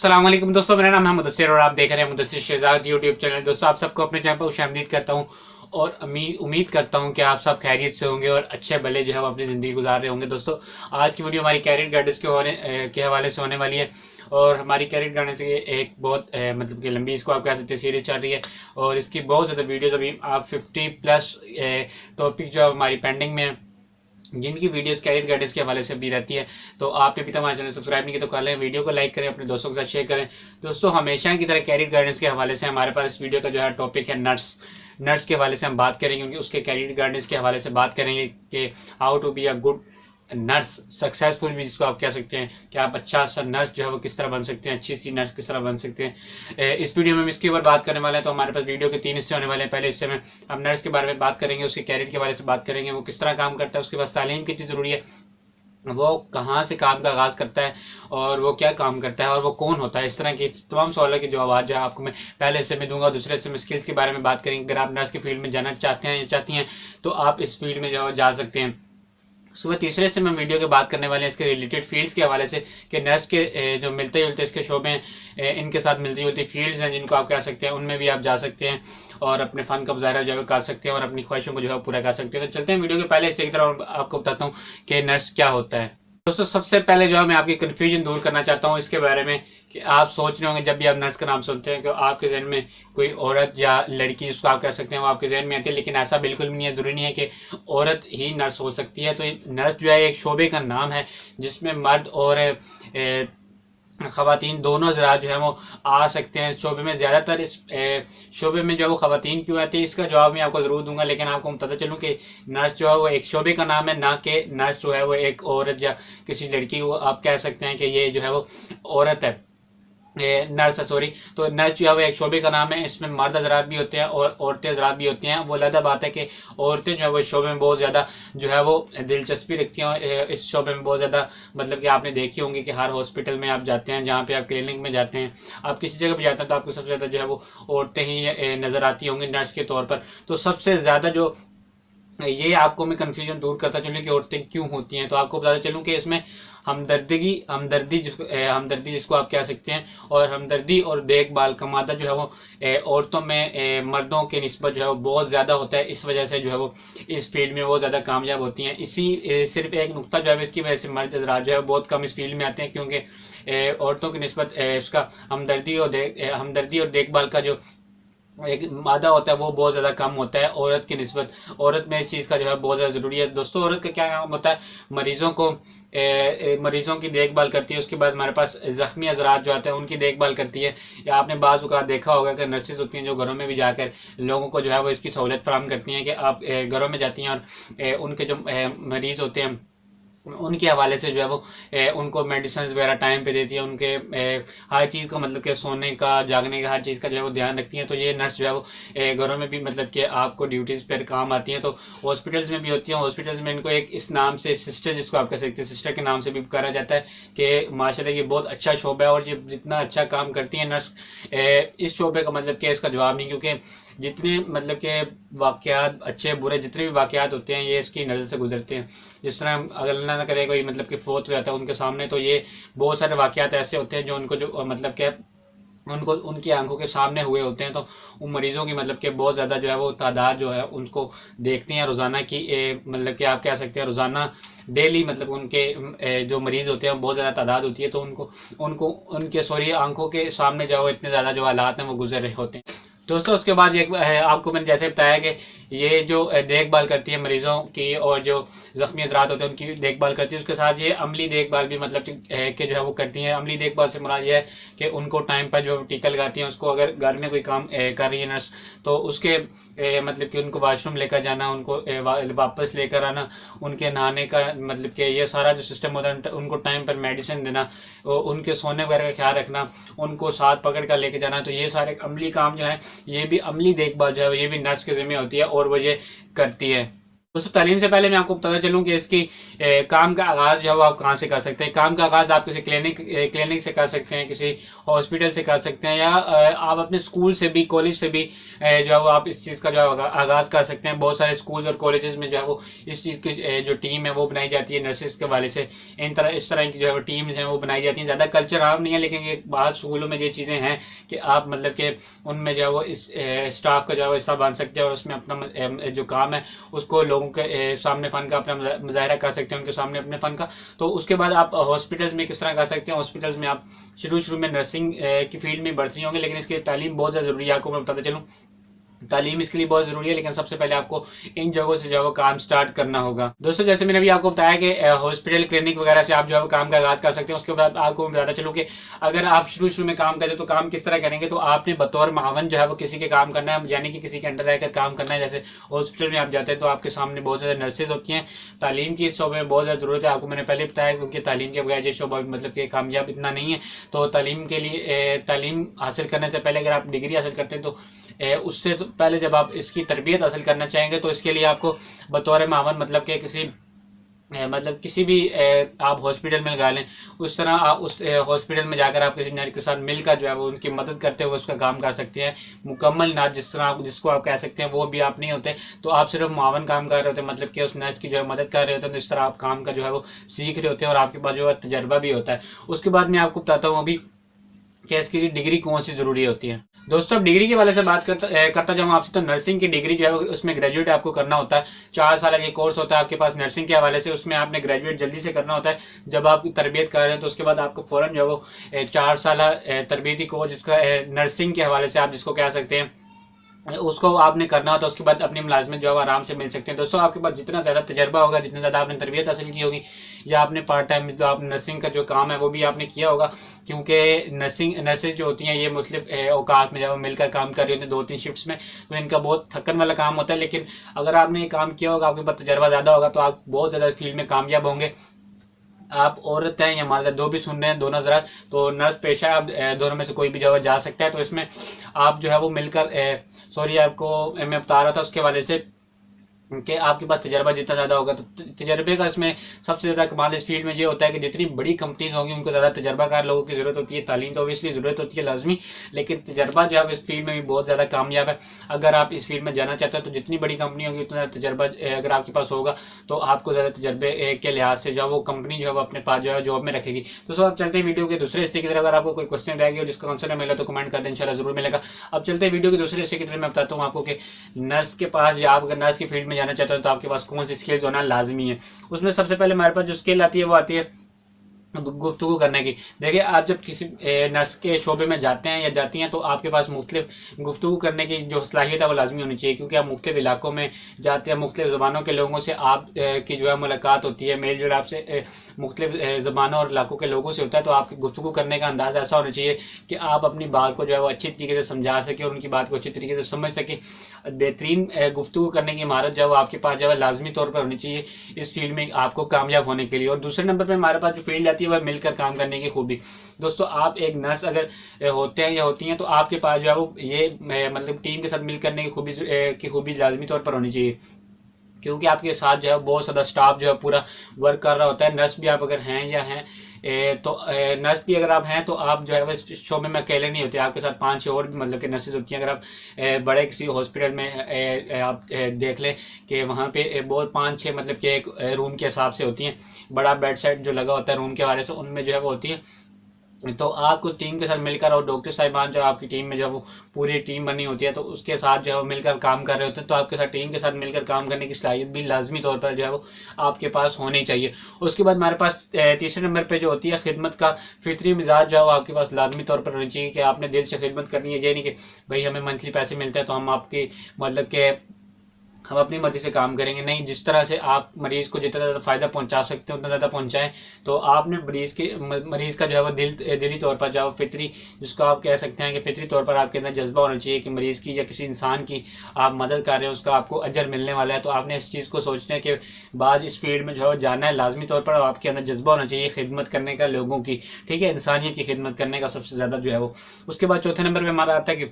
अस्सलाम वालेकुम दोस्तों, मेरा नाम है मुदस्सिर और आप देख रहे हैं मुदस्सिर शहजाद यूट्यूब चैनल। दोस्तों, आप सबको अपने चैनल पर खुशामदीद करता हूं और उम्मीद करता हूं कि आप सब खैरियत से होंगे और अच्छे भले जो है वो अपनी ज़िंदगी गुजार रहे होंगे। दोस्तों, आज की वीडियो हमारी कैरियर गाइडेंस के हवाले से होने वाली है और हमारी कैरियर गाइडेंस की एक बहुत मतलब कि लंबी, इसको आप कह सकते हैं, सीरीज चल रही है और इसकी बहुत ज़्यादा वीडियोज़ अभी आप 50+ टॉपिक जो हमारी पेंडिंग में है, जिनकी वीडियोस कैरियर गाइडेंस के हवाले से भी रहती है। तो आपने अभी तक हमारे चैनल सब्सक्राइब नहीं किया तो कर लें, वीडियो को लाइक करें, अपने दोस्तों के साथ शेयर करें। दोस्तों, हमेशा की तरह कैरियर गाइडेंस के हवाले से हमारे पास इस वीडियो का जो है टॉपिक है नर्स के हवाले से हम बात करेंगे, क्योंकि उसके कैरियर गाइडेंस के हवाले से बात करेंगे कि how to be a good nurse, successful भी जिसको आप कह सकते हैं कि आप अच्छा सा नर्स जो है वो किस तरह बन सकते हैं, अच्छी सी नर्स किस तरह बन सकते हैं। इस वीडियो में हम इसके ऊपर बात करने वाले हैं। तो हमारे पास वीडियो के 3 हिस्से होने वाले हैं। पहले हिस्से में हम नर्स के बारे में बात करेंगे, उसके कैरियर के बारे में बात करेंगे, वो किस तरह काम करता है, उसके बाद तालीम कितनी ज़रूरी है, वो कहाँ से काम का आगाज़ करता है और वो क्या काम करता है और वो कौन होता है। इस तरह के तमाम सवालों के जवाब जो है आपको मैं पहले हिस्से में दूंगा। दूसरे हिस्से में स्किल्स के बारे में बात करेंगे। अगर आप नर्स की फील्ड में जाना चाहते हैं या चाहती हैं तो आप इस फील्ड में जो है जा सकते हैं। सुबह तीसरे से हम वीडियो की बात करने वाले हैं इसके रिलेटेड फील्ड्स के हवाले से कि नर्स के जो मिलते जुलते इसके शोबे हैं, इनके साथ मिलती जुलती फील्ड्स हैं जिनको आप कह सकते हैं, उनमें भी आप जा सकते हैं और अपने फ़न का मुजाहरा जो है कर सकते हैं और अपनी ख्वाहिशों को जो है पूरा कर सकते हैं। तो चलते हैं वीडियो के पहले हिस्से की तरफ, आपको बताता हूँ कि नर्स क्या होता है। दोस्तों, सबसे पहले जो है मैं आपकी कन्फ्यूजन दूर करना चाहता हूँ इसके बारे में कि आप सोच रहे होंगे जब भी आप नर्स का नाम सुनते हैं कि आपके जहन में कोई औरत या लड़की जिसको आप कह सकते हैं वो आपके जहन में आती है, लेकिन ऐसा बिल्कुल भी नहीं है। ज़रूरी नहीं है कि औरत ही नर्स हो सकती है। तो नर्स जो है एक शोबे का नाम है जिसमें मर्द और ख़वातीन दोनों हज़रात जो है वो आ सकते हैं शोबे में। ज़्यादातर इस शोबे में जो है वो ख़वातीन क्यों आती है, इसका जवाब मैं आपको ज़रूर दूंगा, लेकिन आपको पता चलूँ कि नर्स जो है वो एक शोबे का नाम है, ना कि नर्स जो है वो एक औरत या किसी लड़की को आप कह सकते हैं कि ये जो है वो औरत है, नर्स, सॉरी। तो नर्स जो है वो एक शोबे का नाम है। इसमें मर्द हजरात भी होते हैं और औरतें हजरात भी होती हैं। वो अलग बात है कि औरतें जो है वो इस शोबे में बहुत ज़्यादा जो है वो दिलचस्पी रखती हैं। इस शोबे में बहुत ज़्यादा मतलब कि आपने देखी होंगी कि हर हॉस्पिटल में आप जाते हैं, जहाँ पे आप क्लिनिक में जाते हैं, आप किसी जगह भी जाते हैं तो आपको सबसे ज़्यादा जो है वो औरतें ही नज़र आती होंगी नर्स के तौर पर। तो सबसे ज़्यादा जो ये आपको मैं कन्फ्यूजन दूर करता चलूँ कि औरतें क्यों होती हैं, तो आपको बताता चलूँ कि इसमें हमदर्दी जिसको आप कह सकते हैं, और हमदर्दी और देखभाल का मादा जो है वो औरतों में मर्दों के निस्बत जो है वो बहुत ज़्यादा होता है। इस वजह से जो है वो इस फील्ड में वो ज़्यादा कामयाब होती हैं। सिर्फ एक नुक्ता जो है इसकी वजह से मर्द हज़रात जो है बहुत कम इस फील्ड में आते हैं, क्योंकि औरतों की निस्बत इसका हमदर्दी और देखभाल का जो एक मादा होता है वो बहुत ज़्यादा कम होता है औरत की निस्बत। औरत में इस चीज़ का जो है बहुत ज़्यादा ज़रूरी है। दोस्तों, औरत का क्या काम होता है, मरीज़ों की देखभाल करती है। उसके बाद हमारे पास ज़ख्मी हज़रात जो आते हैं उनकी देखभाल करती है। या आपने बाज़ औक़ात देखा होगा कि नर्सेज होती हैं जो घरों में भी जाकर लोगों को जो है वो इसकी सहूलत फराहम करती हैं कि आप घरों में जाती हैं और उनके जो मरीज़ होते हैं उनके हवाले से जो है वो उनको मेडिसिन वगैरह टाइम पे देती है, उनके हर चीज़ का मतलब कि सोने का, जागने का, हर चीज़ का जो है वो ध्यान रखती हैं। तो ये नर्स जो है वो घरों में भी मतलब कि आपको ड्यूटीज़ पर काम आती हैं। तो हॉस्पिटल्स में भी होती हैं। हॉस्पिटल्स में इनको एक इस नाम से, सिस्टर जिसको आप कह सकते हैं, सिस्टर के नाम से भी पुकारा जाता है कि माशाल्लाह ये बहुत अच्छा शोबा है और ये जितना अच्छा काम करती हैं नर्स, इस शोबे का मतलब कि इसका जवाब नहीं, क्योंकि जितने मतलब के वाक़यात, अच्छे बुरे जितने भी वाक़यात होते हैं ये इसकी नज़र से गुजरते हैं। जिस तरह अगर अल्लाह ना करे कोई मतलब कि फ़ौत हो जाता है उनके सामने, तो ये बहुत सारे वाक़यात ऐसे होते हैं जो उनको जो मतलब कि उनको उनकी आंखों के सामने हुए होते हैं। तो उन मरीज़ों की मतलब कि बहुत ज़्यादा जो है वो तादाद जो है उनको देखते हैं रोज़ाना की, मतलब कि आप कह सकते हैं रोज़ाना डेली, मतलब उनके जो मरीज़ होते हैं बहुत ज़्यादा तादाद होती है। तो उनको उनके सॉरी आंखों के सामने जो है इतने ज़्यादा जो हालात हैं वो गुजर रहे होते हैं। दोस्तों, उसके बाद एक आपको मैंने जैसे बताया कि ये जो देखभाल करती है मरीज़ों की और जो ज़ख्मी हज़रात होते हैं उनकी देखभाल करती है, उसके साथ ये अमली देखभाल भी मतलब कि जो है वो करती हैं। अमली देखभाल से मुराद ये है कि उनको टाइम पर जो टीका लगाती हैं, उसको अगर घर में कोई काम कर रही है नर्स तो उसके मतलब कि उनको वाशरूम लेकर जाना, उनको वापस लेकर आना, उनके नहाने का मतलब कि ये सारा जो सिस्टम होता है, उनको टाइम पर मेडिसिन देना, उनके सोने वगैरह का ख्याल रखना, उनको साथ पकड़ कर लेके जाना। तो ये सारे अमली काम जो है, ये भी अमली देखभाल जो है ये भी नर्स के ज़िम्मे होती है और वो ये करती है। दोस्तों तालीम से पहले मैं आपको बताना चलूँ कि इसकी काम का आगाज़ जो है वो आप कहाँ से कर सकते हैं। काम का आगाज़ आप किसी क्लिनिक से कर सकते हैं, किसी हॉस्पिटल से कर सकते हैं, या आप अपने स्कूल से भी, कॉलेज से भी जो है वो आप इस चीज़ का जो है आगाज़ कर सकते हैं। बहुत सारे स्कूल्स और कॉलेजेस में जो है वो इस चीज़ की जो टीम है वो बनाई जाती है नर्सेज के वाले से। इस तरह की जो है टीम्स हैं वो बनाई जाती हैं। ज़्यादा कल्चर आम नहीं है, लेकिन ये बाहर स्कूलों में ये चीज़ें हैं कि आप मतलब कि उनमें जो है वो इस स्टाफ का जो है वो हिस्सा बन सकते हैं और उसमें अपना जो काम है उसको लोगों के सामने फ़न का अपना मुजाहरा कर सकते हैं, उनके सामने अपने फ़न का। तो उसके बाद आप हॉस्पिटल्स में किस तरह कर सकते हैं। हॉस्पिटल्स में आप शुरू में नर्सिंग की फील्ड में भर्ती होंगे, लेकिन इसकी तालीम बहुत ज़्यादा ज़रूरी है। आपको मैं बताता चलूँ, तालीम इसके लिए बहुत ज़रूरी है, लेकिन सबसे पहले आपको इन जगहों से जो है वो काम स्टार्ट करना होगा। दोस्तों जैसे मैंने अभी आपको बताया कि हॉस्पिटल, क्लिनिक वगैरह से आप जो है वो काम का आगाज़ कर सकते हैं। उसके बाद आपको मैं बताता चलूँ कि अगर आप शुरू में काम करते तो काम किस तरह करेंगे। तो आपने बतौर मावन जो है वो किसी के काम करना है, यानी कि किसी के अंडर रहकर काम करना है। जैसे हॉस्पिटल में आप जाते हैं तो आपके सामने बहुत ज़्यादा नर्सेज होती हैं। तालीम की इस शोबे में बहुत ज़्यादा ज़रूरत है, आपको मैंने पहले बताया, क्योंकि तालीम के बगैर ये शोबा मतलब कि कामयाब इतना नहीं है। तो तालीम के लिए तालीम हासिल करने से पहले अगर आप डिग्री हासिल करते हैं तो उससे तो पहले जब आप इसकी तरबियत हासिल करना चाहेंगे तो इसके लिए आपको बतौर मावन मतलब कि किसी भी आप हॉस्पिटल में लगा लें, उस तरह आप उस हॉस्पिटल में जाकर आप किसी नर्स के साथ मिलकर जो है वो उनकी मदद करते हुए उसका काम कर सकते हैं। मुकम्मल नर्स जिसको आप कह सकते हैं वो भी आप नहीं होते, तो आप सिर्फ मावन काम कर रहे होते हैं, मतलब कि उस नर्स की जो है मदद कर रहे होते हैं। तो इस तरह आप काम का जो है वो सीख रहे होते हैं और आपके पास जो है तजर्बा भी होता है। उसके बाद मैं आपको बताता हूँ अभी कि इसकी डिग्री कौन सी ज़रूरी होती है। दोस्तों अब डिग्री के वाले से बात करता जाऊँ आपसे, तो नर्सिंग की डिग्री जो है उसमें ग्रेजुएट आपको करना होता है। 4 साल का कोर्स होता है आपके पास नर्सिंग के हवाले से, उसमें आपने ग्रेजुएट जल्दी से करना होता है। जब आप तरबियत कर रहे हैं तो उसके बाद आपको फ़ौरन जो है वो 4 साल तरबियती कोर्स जिसका नर्सिंग के हवाले से आप जिसको कह सकते हैं उसको आपने करना होता है। उसके बाद अपनी मुलाजमत जो है आराम से मिल सकते हैं। दोस्तों आपके पास जितना ज़्यादा तजर्बा होगा, जितना ज़्यादा आपने तरबियत हासिल की होगी, या आपने पार्ट टाइम जो आप नर्सिंग का जो काम है वो भी आपने किया होगा, क्योंकि नर्सेज जो होती हैं ये मुख्तलिफ औकात में जब मिलकर काम कर रही होती हैं 2-3 शिफ्ट्स में, तो इनका बहुत थकन वाला काम होता है। लेकिन अगर आपने ये काम किया होगा, आपके पास तजर्बा ज़्यादा होगा, तो आप बहुत ज़्यादा इस फील्ड में कामयाब होंगे। आप औरत हैं या मर्द, दो भी सुन रहे हैं, दोनों ज़रा, तो नर्स पेशा आप दोनों में से कोई भी जगह जा सकता है। तो इसमें आप जो है वो मिलकर सॉरी आपको मैं बता रहा था उसके वाले से कि आपके पास तजर्बा जितना ज़्यादा होगा, तो तजर्बे का इसमें सबसे ज़्यादा कमाल इस फील्ड में ये होता है कि जितनी बड़ी कंपनीज होंगी उनको ज़्यादा तजर्बाकार लोगों की ज़रूरत होती है। तालीम तो ऑब्वियसली ज़रूरत होती है लाजमी, लेकिन तजर्बा जो है इस फील्ड में भी बहुत ज़्यादा कामयाब है। अगर आप इस फील्ड में जाना चाहते हो तो जितनी बड़ी कंपनी होगी उतना तजर्बा अगर आपके पास होगा तो आपको ज़्यादा तजर्बे के लिहाज से जो है वो कंपनी जो है वो अपने पास जो है जॉब में रखेगी। दोस्तों आप चलते हैं वीडियो के दूसरे हिस्से की तरफ। अगर आपको कोई क्वेश्चन रह गया जिसका आंसर नहीं मिला तो कमेंट कर दें, इंशाल्लाह ज़रूर मिलेगा। अब चलते हैं वीडियो के दूसरे हिस्से की तरफ। मैं बताता हूँ आपको कि नर्स के पास, या आप अगर नर्स की फील्ड में जाना चाहते हो तो आपके पास कौन सी स्किल्स होना लाजमी है। उसमें सबसे पहले हमारे पास जो स्किल आती है वो आती है गुफ्तगू करने की। देखिए आप जब किसी नर्स के शोबे में जाते हैं या जाती हैं तो आपके पास मुख्तलिफ गुफ्तगू करने की जो सलाहियत है वो लाजमी होनी चाहिए, क्योंकि आप मुख्तलिफ इलाकों में जाते हैं, मुख्तलिफ ज़बानों के लोगों से आप की जो है मुलाकात होती है, मेल जोल आपसे मुख्तलिफ ज़बानों और इलाकों के लोगों से होता है। तो आपकी गुफ्तगू करने का अंदाज़ ऐसा होना चाहिए कि आप अपनी बात को जो है वो अच्छी तरीके से समझा सकें और उनकी बात को अच्छी तरीके से समझ सकें। बेहतरीन गुफ्तगू करने की महारत जो है वो आपके पास जो है लाजमी तौर पर होनी चाहिए इस फील्ड में आपको कामयाब होने के लिए। और दूसरे नंबर पर हमारे पास जो फील्ड आती है वह मिलकर काम करने की खूबी। दोस्तों आप एक नर्स अगर होते हैं या होती हैं तो आपके पास जो है वो ये मतलब टीम के साथ मिल करने की खूबी लाजमी तौर पर होनी चाहिए, क्योंकि आपके साथ जो है बहुत ज़्यादा स्टाफ जो है पूरा वर्क कर रहा होता है। नर्स भी आप अगर हैं या हैं तो नर्स भी अगर आप हैं तो आप जो है वो इस शो में अकेले नहीं होते, आपके साथ 5-6 और भी मतलब कि नर्सेज होती हैं। अगर आप बड़े किसी हॉस्पिटल में आप देख लें कि वहाँ पे बहुत 5-6 मतलब कि एक रूम के हिसाब से होती हैं, बड़ा बेड सेट जो लगा होता है रूम के हवाले से, उनमें जो है वो होती है। तो आपको टीम के साथ मिलकर, और डॉक्टर साहिबान जो आपकी टीम में जो वो पूरी टीम बनी होती है तो उसके साथ जो है वो मिलकर काम कर रहे होते हैं, तो आपके साथ टीम के साथ मिलकर काम करने की सलाहियत भी लाजमी तौर पर जो है वो आपके पास होनी चाहिए। उसके बाद हमारे पास तीसरे नंबर पर जो होती है खिदमत का फितरी मिजाज जो है वो आपके पास लाजमी तौर पर होनी चाहिए कि आपने दिल से खिदमत करनी है। ये नहीं कि भाई हमें मंथली पैसे मिलते हैं तो हम आपकी मतलब के हम अपनी मर्जी से काम करेंगे, नहीं, जिस तरह से आप मरीज़ को जितना ज़्यादा फ़ायदा पहुंचा सकते हैं उतना ज़्यादा पहुंचाएं। तो आपने मरीज़ का जो है वो दिली तौर पर जो फितरी, जिसको आप कह सकते हैं कि फितरी तौर पर आपके अंदर जज्बा होना चाहिए कि मरीज़ की या किसी इंसान की आप मदद कर रहे हैं, उसका आपको अजर मिलने वाला है। तो आपने इस चीज़ को सोचने के बाद इस फील्ड में जो है वो जाना है लाजमी तौर पर। आपके अंदर जज्बा होना चाहिए खिदमत करने का, लोगों की, ठीक है, इंसानियत की खिदमत करने का सबसे ज़्यादा जो है वो। उसके बाद चौथे नंबर पर हमारा आता है कि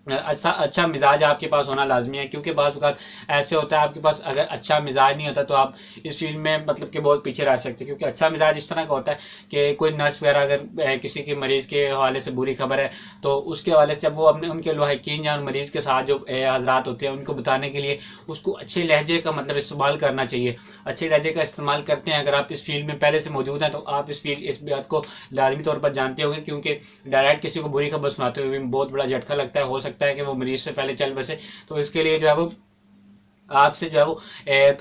अच्छा अच्छा मिजाज आपके पास होना लाजमी है, क्योंकि बाज़ औक़ात ऐसे होता है आपके पास अगर अच्छा मिजाज नहीं होता तो आप इस फील्ड में मतलब कि बहुत पीछे रह सकते हैं। क्योंकि अच्छा मिजाज इस तरह का होता है कि कोई नर्स वगैरह अगर किसी के मरीज़ के हवाले से बुरी खबर है तो उसके हवाले से जब वो अपने उनके लवाहिकीन या मरीज़ के साथ जो हजरात होते हैं उनको बताने के लिए उसको अच्छे लहजे का मतलब इस्तेमाल करना चाहिए। अच्छे लहजे का इस्तेमाल करते हैं अगर आप इस फील्ड में पहले से मौजूद हैं तो आप इस बात को लाजमी तौर पर जानते होंगे, क्योंकि डायरेक्ट किसी को बुरी खबर सुनाते हुए भी बहुत बड़ा झटका लगता है। हो सकता है कि वो मरीज से पहले चल बसे, तो इसके लिए जो है वो आपसे जो है वो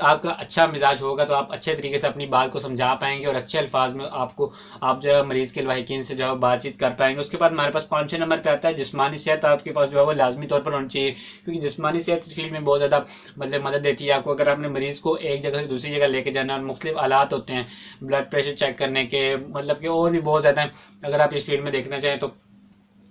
आपका अच्छा मिजाज होगा तो आप अच्छे तरीके से अपनी बात को समझा पाएंगे और अच्छे अल्फाज में आप जो है मरीज़ के लवाहिकीन से जो है बातचीत कर पाएंगे। उसके बाद हमारे पास 5वें नंबर पे आता है जिस्मानी सेहत। आपके पास जो है वो लाजमी तौर पर होनी चाहिए, क्योंकि जिस्मानी सेहत इस फील्ड में बहुत ज़्यादा मतलब मदद देती है आपको। अगर आपने मरीज़ को एक जगह से दूसरी जगह लेके जाना और मुख्तलिफ आलात होते हैं ब्लड प्रेशर चेक करने के, मतलब कि और भी बहुत ज़्यादा अगर आप इस फील्ड में देखना चाहें तो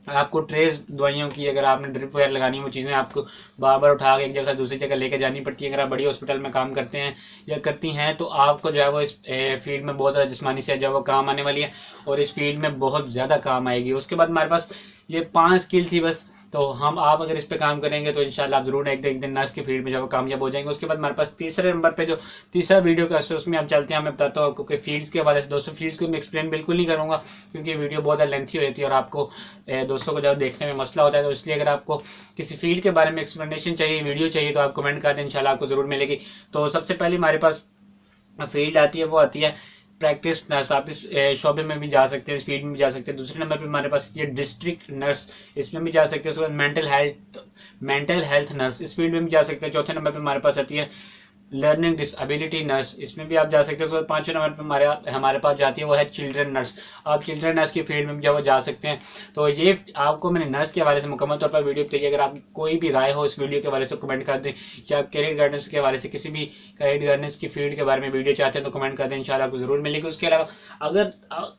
आपको ट्रेस दवाइयों की अगर आपने ड्रिप वगैरह लगानी है वो चीज़ें आपको बार बार उठा के एक जगह से दूसरी जगह लेके जानी पड़ती है। अगर आप बड़ी हॉस्पिटल में काम करते हैं या करती हैं तो आपको जो है वो इस फील्ड में बहुत ज़्यादा जिस्मानी सेहत जो है वो काम आने वाली है और इस फील्ड में बहुत ज़्यादा काम आएगी। उसके बाद हमारे पास ये 5 स्किल थी बस, तो आप अगर इस पे काम करेंगे तो इंशाल्लाह आप जरूर एक दिन नर्स की फील्ड में जो कामयाब हो जाएंगे। उसके बाद हमारे पास तीसरे नंबर पे जो तीसरा वीडियो का उसमें हम चलते हैं। मैं बताता हूँ आपको कि फील्ड्स के हवाले से दोस्तों फील्ड्स को मैं एक्सप्लेन बिल्कुल नहीं करूँगा क्योंकि वीडियो बहुत लेंथी हो जाती है और आपको दोस्तों को जब देखने में मसला होता है। तो इसलिए अगर आपको किसी फील्ड के बारे में एक्सप्लेनेशन चाहिए, वीडियो चाहिए, तो आप कमेंट कर दें, इंशाल्लाह आपको ज़रूर मिलेगी। तो सबसे पहले हमारे पास फील्ड आती है वो आती है प्रैक्टिस नर्स। आप इस शोबे में भी जा सकते हैं, इस फील्ड में भी जा सकते हैं। दूसरे नंबर पे हमारे पास ये डिस्ट्रिक्ट नर्स, इसमें भी जा सकते हैं। उसके बाद मेंटल हेल्थ नर्स, इस फील्ड में भी जा सकते हैं। चौथे नंबर पे हमारे पास आती है लर्निंग डिसएबिलिटी नर्स, इसमें भी आप जा सकते हैं। उसके बाद 5वें नंबर पे हमारे पास जाती है वो है चिल्ड्रन नर्स। आप चिल्ड्रन नर्स की फील्ड में भी वो जा सकते हैं। तो ये आपको मैंने नर्स के हवाले से मुकम्मल तौर पर वीडियो बताइए। अगर आप कोई भी राय हो इस वीडियो के हवाले से कमेंट कर दें, या आप कैरियर गाइडेंस के हवाले से किसी भी कैरियर गाइडेंस की फील्ड के बारे में वीडियो चाहते हैं तो कमेंट कर दें, इंशाल्लाह आपको जरूर मिलेगी। उसके अलावा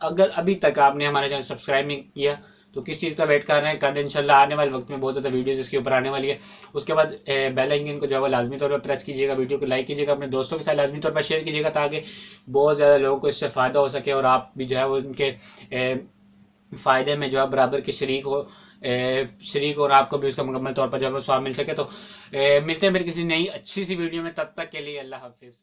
अगर अभी तक आपने हमारे चैनल सब्सक्राइब नहीं किया तो किस चीज़ का वेट कर रहे हैं, कर दें। इंशाल्लाह आने वाले वक्त में बहुत ज़्यादा वीडियोस इसके ऊपर आने वाली है। उसके बाद बेल आइकन को जो है वो लाजमी तौर पर प्रेस कीजिएगा, वीडियो को लाइक कीजिएगा, अपने दोस्तों के साथ लाजमी तौर पर शेयर कीजिएगा ताकि बहुत ज़्यादा लोगों को इससे फ़ायदा हो सके और आप भी जो है वो उनके फ़ायदे में जो है बराबर के शरीक और आपको भी उसका मुकम्मल तौर पर जो है वो स्वाब मिल सके। तो मिलते हैं फिर किसी नई अच्छी सी वीडियो में, तब तक के लिए अल्लाह हाफिज़।